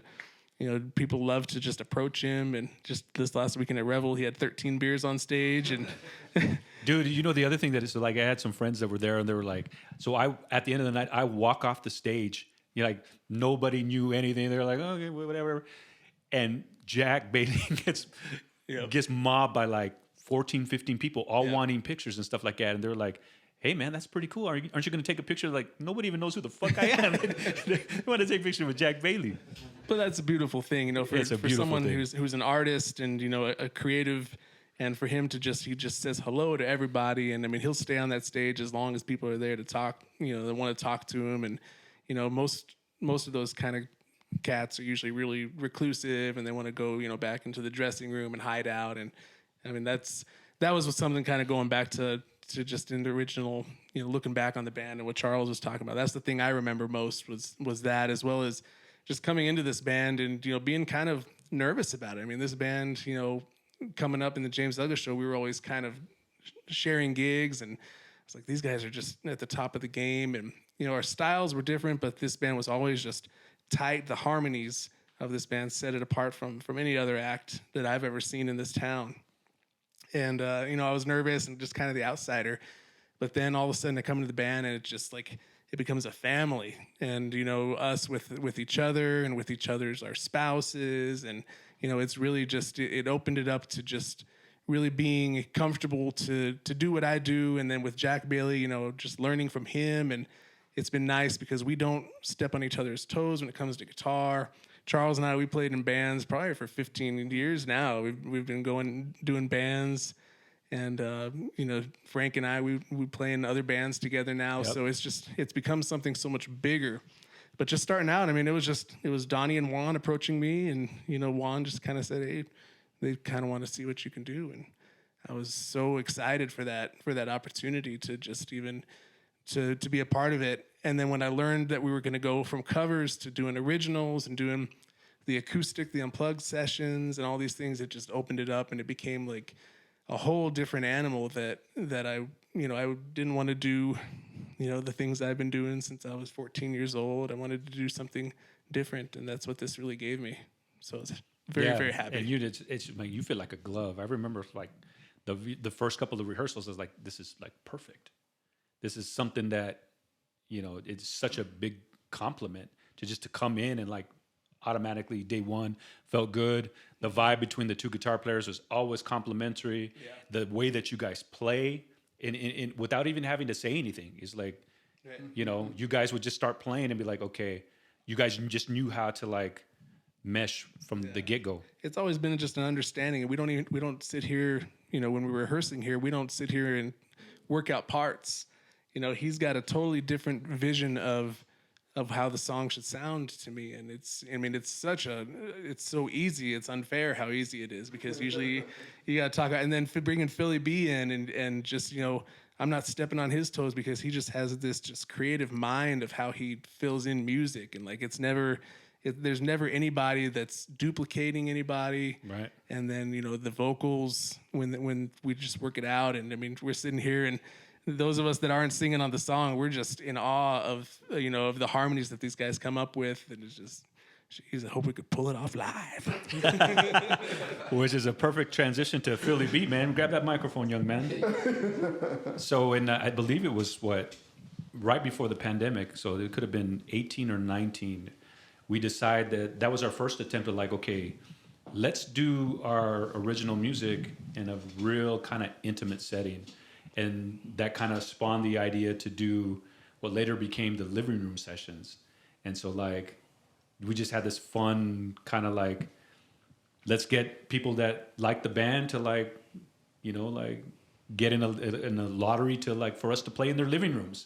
people love to just approach him. And just this last weekend at Revel, he had 13 beers on stage. And dude, the other thing that is like, I had some friends that were there, and they were like, so at the end of the night, I walk off the stage, like nobody knew anything. They're like, okay, whatever. And Jack Bailey gets mobbed by like 14, 15 people, all wanting pictures and stuff like that. And they're like, hey, man, that's pretty cool. Aren't you going to take a picture? Like, nobody even knows who the fuck I am. They want to take a picture with Jack Bailey. But that's a beautiful thing, for someone who's an artist and, a creative, and for him to he just says hello to everybody. And I mean, he'll stay on that stage as long as people are there to talk, they want to talk to him. And, most of those kind of cats are usually really reclusive, and they want to go, back into the dressing room and hide out. And I mean, that was something kind of going back to just in the original, looking back on the band and what Charles was talking about. That's the thing I remember most was that, as well as just coming into this band and, being kind of nervous about it. I mean, this band, coming up in the James Douglas show, we were always kind of sharing gigs, and it's like, these guys are just at the top of the game. And, our styles were different, but this band was always just tight. The harmonies of this band set it apart from any other act that I've ever seen in this town. And, I was nervous and just kind of the outsider. But then all of a sudden I come into the band, and it's just like it becomes a family. And, us with each other and with each other's our spouses. And, it's really just it opened it up to just really being comfortable to do what I do. And then with Jack Bailey, just learning from him. And it's been nice because we don't step on each other's toes when it comes to guitar. Charles and I, we played in bands probably for 15 years now. We've been doing bands, and Frank and I, we play in other bands together now. Yep. So it's become something so much bigger. But just starting out, I mean, it was Donnie and Juan approaching me, and Juan just kind of said, hey, they kind of want to see what you can do, and I was so excited for that opportunity to just even to be a part of it. And then when I learned that we were going to go from covers to doing originals and doing the acoustic, the unplugged sessions and all these things, it just opened it up, and it became like a whole different animal that I didn't want to do, the things I've been doing since I was 14 years old. I wanted to do something different, and that's what this really gave me. So I was very, very happy. And it's like you feel like a glove. I remember like the first couple of rehearsals, I was like, this is like perfect. This is something that, it's such a big compliment to come in and like automatically day one felt good. The vibe between the two guitar players was always complimentary. Yeah. The way that you guys play in without even having to say anything is like, you guys would just start playing and be like, okay, you guys just knew how to like mesh from the get-go. It's always been just an understanding, and we don't sit here, when we're rehearsing here, we don't sit here and work out parts. He's got a totally different vision of how the song should sound to me. And it's so easy. It's unfair how easy it is, because usually you got to talk, and then bringing Philly B in and just, I'm not stepping on his toes, because he just has this just creative mind of how he fills in music. And like, there's never anybody that's duplicating anybody. Right. And then, the vocals, when we just work it out, and I mean, we're sitting here, and those of us that aren't singing on the song, we're just in awe of the harmonies that these guys come up with. And it's just, geez, I hope we could pull it off live. Which is a perfect transition to Philly B, man. Grab that microphone, young man. So, I believe it was right before the pandemic, so it could have been 18 or 19. We decided that was our first attempt at like, okay, let's do our original music in a real kind of intimate setting. And that kind of spawned the idea to do what later became the living room sessions. And so like, we just had this fun kind of like, let's get people that like the band to like, like get in a lottery to like, for us to play in their living rooms.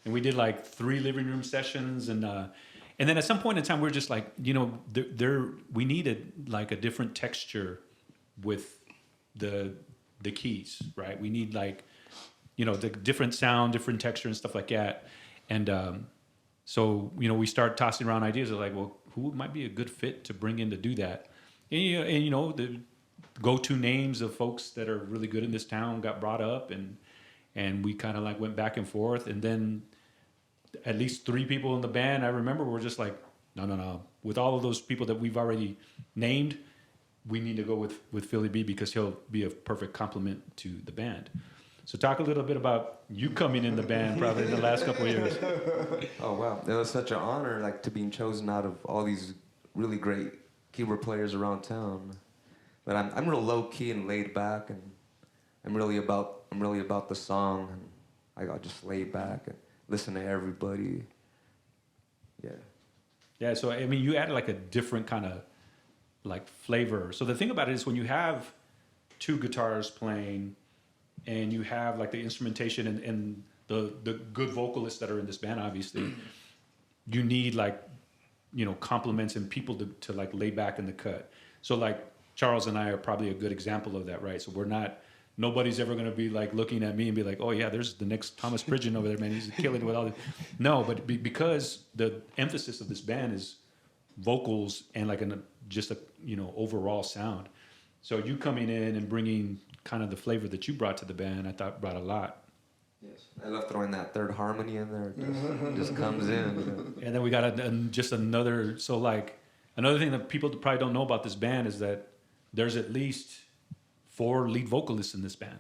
And we did like 3 living room sessions. And then at some point in time, we were just like, we needed like a different texture with the keys, right? We need like, the different sound, different texture and stuff like that. And so, we start tossing around ideas of like, well, who might be a good fit to bring in to do that? And the go-to names of folks that are really good in this town got brought up, and we kind of like went back and forth. And then at least 3 people in the band, I remember, were just like, no. With all of those people that we've already named, we need to go with Philly B because he'll be a perfect complement to the band. So talk a little bit about you coming in the band probably in the last couple of years. Oh wow, it was such an honor, like to being chosen out of all these really great keyboard players around town. But I'm real low key and laid back, and I'm really about the song, and I'll just lay back and listen to everybody. Yeah. Yeah. So I mean, you added like a different kind of like flavor. So the thing about it is when you have two guitars playing, and you have like the instrumentation and the good vocalists that are in this band, obviously, you need like, compliments and people to like lay back in the cut. So like Charles and I are probably a good example of that, right? So nobody's ever going to be like looking at me and be like, oh yeah, there's the next Thomas Pridgeon over there, man. He's killing it with all this. No, but because the emphasis of this band is vocals and like just a overall sound. So you coming in and bringing kind of the flavor that you brought to the band, I thought brought a lot. Yes, I love throwing that third harmony in there. It just comes in. And then we got just another. So like another thing that people probably don't know about this band is that there's at least 4 lead vocalists in this band.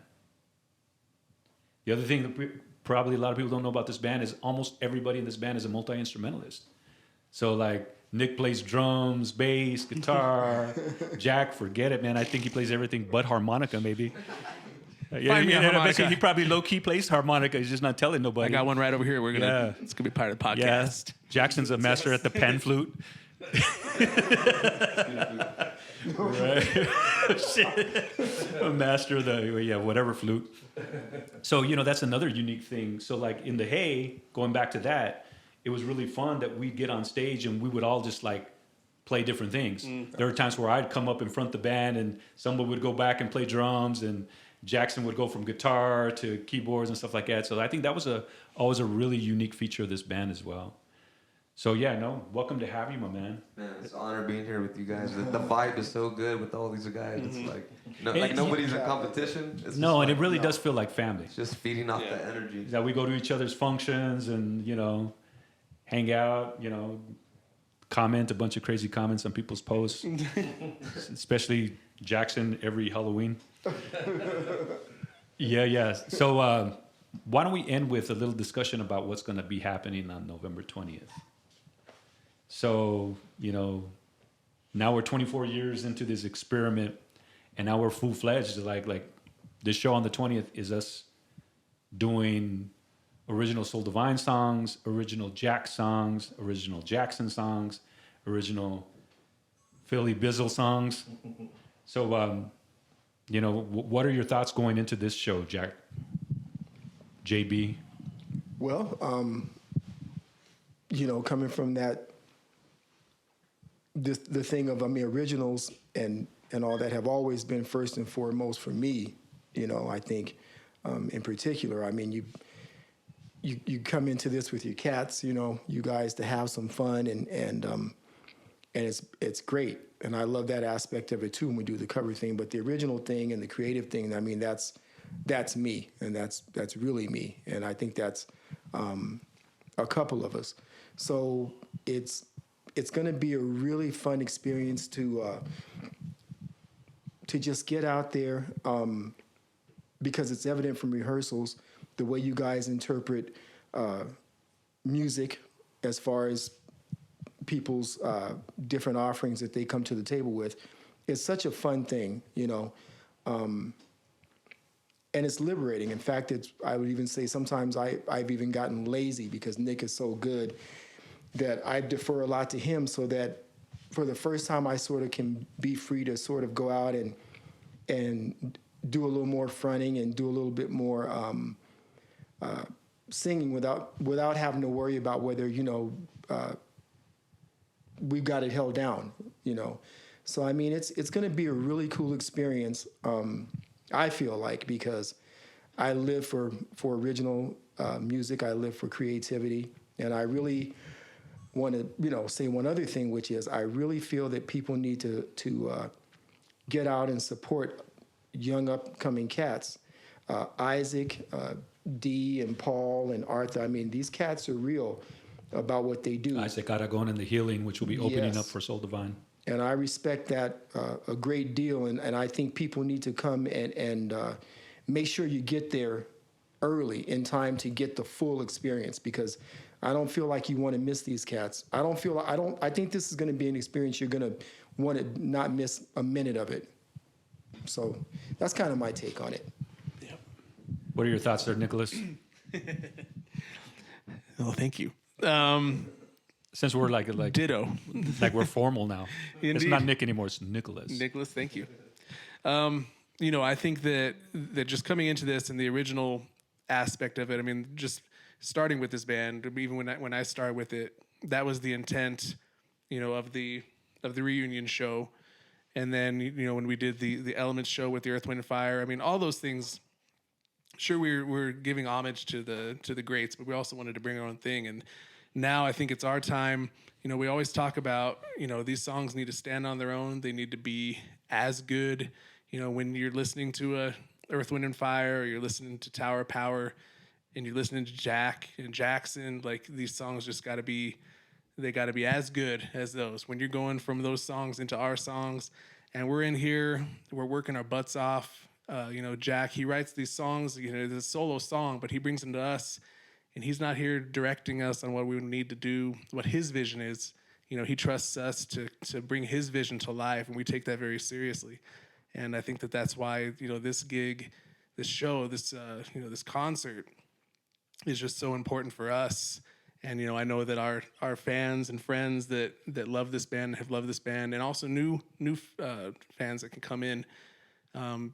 The other thing that probably a lot of people don't know about this band is almost everybody in this band is a multi-instrumentalist. So like Nick plays drums, bass, guitar. Jack, forget it, man. I think he plays everything but harmonica, maybe. Find me a harmonica. He probably low-key plays harmonica. He's just not telling nobody. I got one right over here. It's gonna be part of the podcast. Yeah. Jackson's a master at the pan flute. Right. Shit. A master of the whatever flute. So that's another unique thing. So like in the Hey, going back to that, it was really fun that we'd get on stage and we would all just like play different things. There were times where I'd come up in front of the band and someone would go back and play drums, and Jackson would go from guitar to keyboards and stuff like that. So I think that was always a really unique feature of this band as well. So welcome to have you, my man. Man, it's an honor being here with you guys. The vibe is so good with all these guys. It's like nobody's in competition. It's no, and it really does feel like family. It's just feeding off the energy. That we go to each other's functions and hang out, comment a bunch of crazy comments on people's posts, especially Jackson every Halloween. Yeah. So why don't we end with a little discussion about what's going to be happening on November 20th? So, now we're 24 years into this experiment, and now we're full-fledged. Like this show on the 20th is us doing original Soul Divine songs, original Jack songs, original Jackson songs, original Philly Bizzle songs. So, what are your thoughts going into this show, Jack? JB? Well, coming from that, the thing of, originals and all that have always been first and foremost for me, I think, in particular, you come into this with your cats, you guys to have some fun and it's great. And I love that aspect of it too when we do the cover thing, but the original thing and the creative thing, that's me, and that's really me. And I think that's a couple of us. So it's going to be a really fun experience to just get out there, because it's evident from rehearsals the way you guys interpret music as far as people's different offerings that they come to the table with. It's such a fun thing, and it's liberating. In fact, I would even say sometimes I've even gotten lazy because Nick is so good that I defer a lot to him, so that for the first time I sort of can be free to sort of go out and do a little more fronting and do a little bit more singing without having to worry about whether we've got it held down. So it's going to be a really cool experience. I feel like, because I live for original music, I live for creativity, and I really want to say one other thing, which is I really feel that people need to get out and support young upcoming cats. Isaac, Dee, and Paul, and Arthur. These cats are real. about what they do. Isaac Aragon and the Healing, which will be opening Yes. up for Soul Divine. And I respect that a great deal. And I think people need to come and make sure you get there early in time to get the full experience, because I don't feel like you want to miss these cats. I think this is going to be an experience you're going to want to not miss a minute of it. So that's kind of my take on it. Yep. What are your thoughts there, Nicholas? Oh, thank you. Since we're like Ditto. like we're formal now. It's Indeed. not Nick anymore, it's Nicholas. Nicholas, thank you. I think that just coming into this and the original aspect of it, I mean, just starting with this band, even when I started with it, that was the intent, of the reunion show. And then, when we did the Elements show with the Earth, Wind, and Fire, I mean, all those things, sure, we're giving homage to the greats, but we also wanted to bring our own thing. And now I think it's our time. We always talk about, these songs need to stand on their own. They need to be as good. When you're listening to Earth, Wind, and Fire, or you're listening to Tower of Power, and you're listening to Jack and Jackson, like, these songs just got to be as good as those. When you're going from those songs into our songs, and we're in here, we're working our butts off. Jack, he writes these songs, it's a solo song, but he brings them to us, and he's not here directing us on what we need to do, what his vision is. He trusts us to bring his vision to life, and we take that very seriously. And I think that's why, this gig, this show, this concert is just so important for us. And, I know that our fans and friends that love this band, have loved this band, and also new fans that can come in.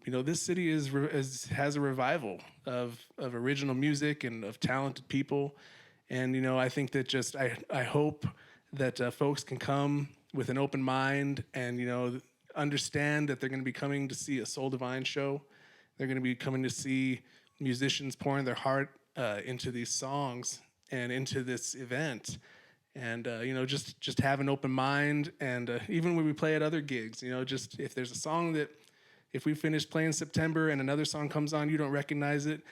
This city has a revival of original music and of talented people. And, I think that I hope that folks can come with an open mind and, understand that they're going to be coming to see a Soul Divine show. They're going to be coming to see musicians pouring their heart into these songs and into this event. And, just have an open mind. And even when we play at other gigs, just if there's a song that, if we finish playing September and another song comes on, you don't recognize it,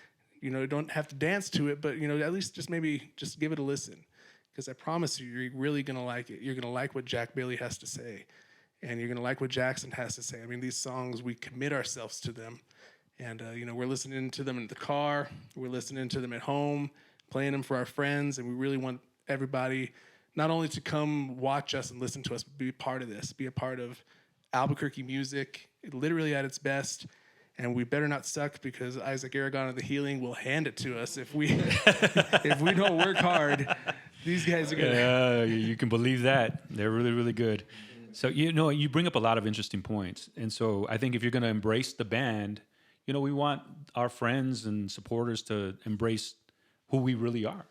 don't have to dance to it, but, at least just give it a listen. Because I promise you, you're really going to like it. You're going to like what Jack Bailey has to say. And you're going to like what Jackson has to say. I mean, these songs, we commit ourselves to them. And, we're listening to them in the car. We're listening to them at home, playing them for our friends. And we really want everybody not only to come watch us and listen to us, but be part of this, be a part of Albuquerque music, literally at its best. And we better not suck, because Isaac Aragon of the Healing will hand it to us if we if we don't work hard. These guys are going to... You can believe that. They're really, really good. So, you bring up a lot of interesting points. And so I think if you're going to embrace the band, we want our friends and supporters to embrace who we really are.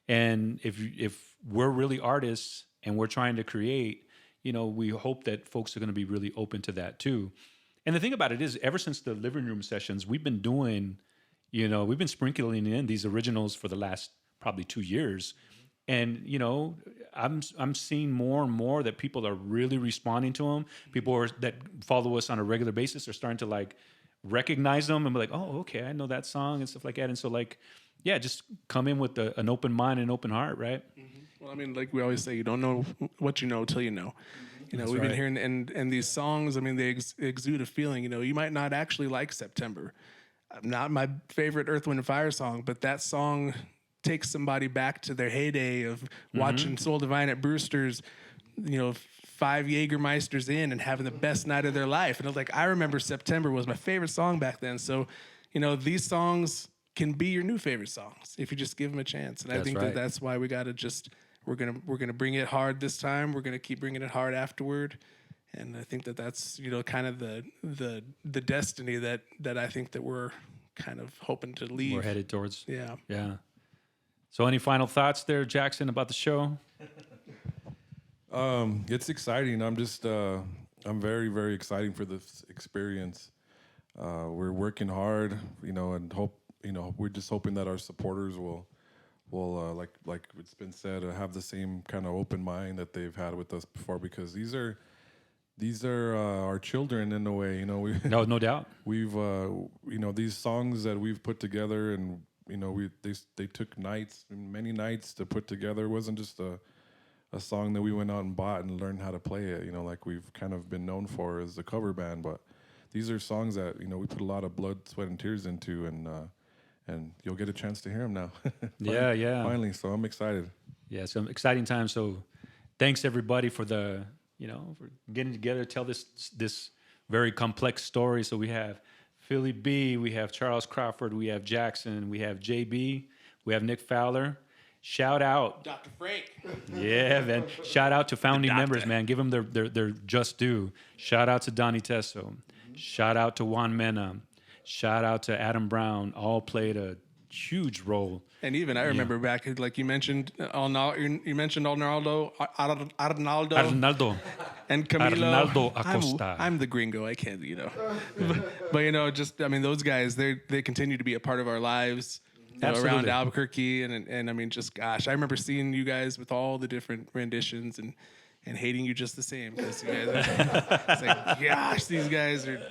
And if we're really artists and we're trying to create, we hope that folks are going to be really open to that too. And the thing about it is, ever since the living room sessions, we've been doing, we've been sprinkling in these originals for the last probably 2 years. And, I'm seeing more and more that people are really responding to them. People that follow us on a regular basis are starting to recognize them and be like, oh, okay, I know that song and stuff like that. And so just come in with an open mind and open heart, right? Mm-hmm. Well, I mean, like we always say, you don't know what you know till you know. We've been hearing, and these songs, I mean, they exude a feeling. You might not actually like September. Not my favorite Earth, Wind, and Fire song, but that song takes somebody back to their heyday of watching Soul Divine at Brewster's, 5 Jägermeisters in and having the best night of their life. And I remember September was my favorite song back then. So, these songs can be your new favorite songs if you just give them a chance. And I think that's why we got to we're gonna bring it hard this time. We're gonna keep bringing it hard afterward. And I think that's kind of the destiny that I think that we're kind of hoping to leave. We're headed towards. Yeah. Yeah. So any final thoughts there, Jackson, about the show? It's exciting. I'm very, very excited for this experience. We're working hard, and hope, we're just hoping that our supporters will like it's been said, have the same kind of open mind that they've had with us before, because these are our children in a way. No doubt. We've these songs that we've put together and they took many nights to put together. It wasn't just a song that we went out and bought and learned how to play it, like we've kind of been known for as a cover band. But these are songs that, we put a lot of blood, sweat, and tears into, and you'll get a chance to hear them now. Finally, so I'm excited. Yeah, so exciting time. So thanks everybody for for getting together, tell this very complex story. So we have Philly B, we have Charles Crawford, we have Jackson, we have JB, we have Nick Fowler. Shout out, Dr. Frank. Yeah, man. Shout out to founding members, man. Give them their just due. Shout out to Donnie Tesso. Shout out to Juan Mena. Shout out to Adam Brown. All played a huge role. And even I remember back, like you mentioned, Arnaldo, and Camilo. Arnaldo Acosta. I'm the gringo. I can't, but those guys, they continue to be a part of our lives. Around Albuquerque, and I mean, just gosh, I remember seeing you guys with all the different renditions and hating you just the same, because you guys it's like, gosh, these guys are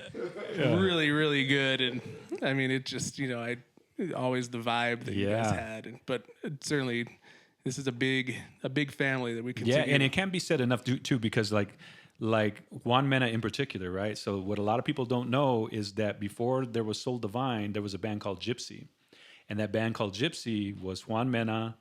really, really good. And I mean, it just, always the vibe that you guys had. But certainly, this is a big family that we continue. Yeah, and it can't be said enough too, because like Juan Mena in particular, right? So what a lot of people don't know is that before there was Soul Divine, there was a band called Gypsy. And that band called Gypsy was Juan Mena,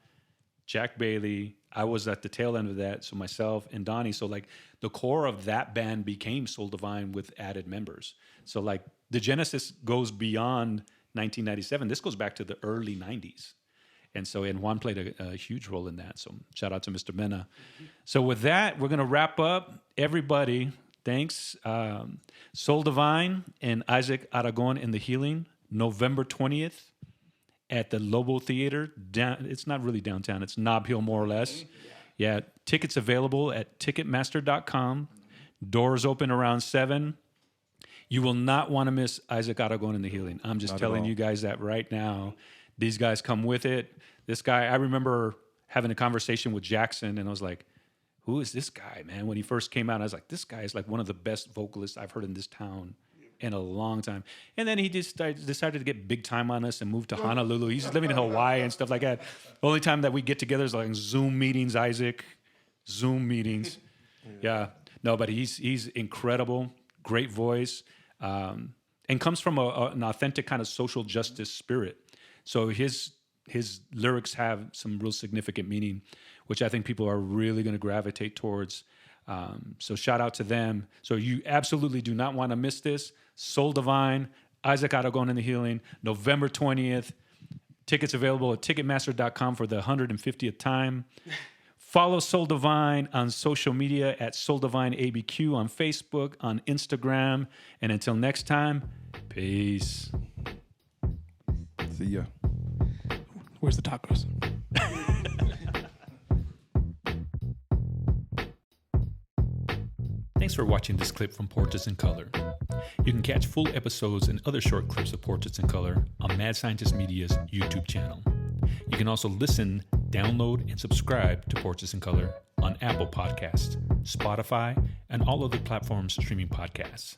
Jack Bailey. I was at the tail end of that, so myself and Donnie. So like the core of that band became Soul Divine with added members. So like the genesis goes beyond 1997. This goes back to the early 90s. And Juan played a huge role in that. So shout out to Mr. Mena. So with that, we're going to wrap up. Everybody, thanks. Soul Divine and Isaac Aragon in the Healing, November 20th. At the Lobo Theater. It's not really downtown. It's Nob Hill, more or less. Yeah, tickets available at Ticketmaster.com. Doors open around 7. You will not want to miss Isaac Aragon in the Healing. I'm just telling you guys that right now. These guys come with it. This guy, I remember having a conversation with Jackson, and I was like, who is this guy, man? When he first came out, I was like, this guy is like one of the best vocalists I've heard in this town in a long time. And then he just decided to get big time on us and move to Honolulu. He's living in Hawaii and stuff like that. The only time that we get together is like Zoom meetings, Isaac. Zoom meetings. Yeah. No, but he's incredible, great voice, and comes from an authentic kind of social justice spirit. So his lyrics have some real significant meaning, which I think people are really going to gravitate towards. So shout out to them. So you absolutely do not want to miss this. Soul Divine, Isaac Aragon in the Healing, November 20th. Tickets available at Ticketmaster.com for the 150th time. Follow Soul Divine on social media at Soul Divine ABQ on Facebook, on Instagram. And until next time, peace. See ya. Where's the tacos? Thanks for watching this clip from Portraits in Color. You can catch full episodes and other short clips of Portraits in Color on Mad Scientist Media's YouTube channel. You can also listen, download, and subscribe to Portraits in Color on Apple Podcasts, Spotify, and all other platforms streaming podcasts.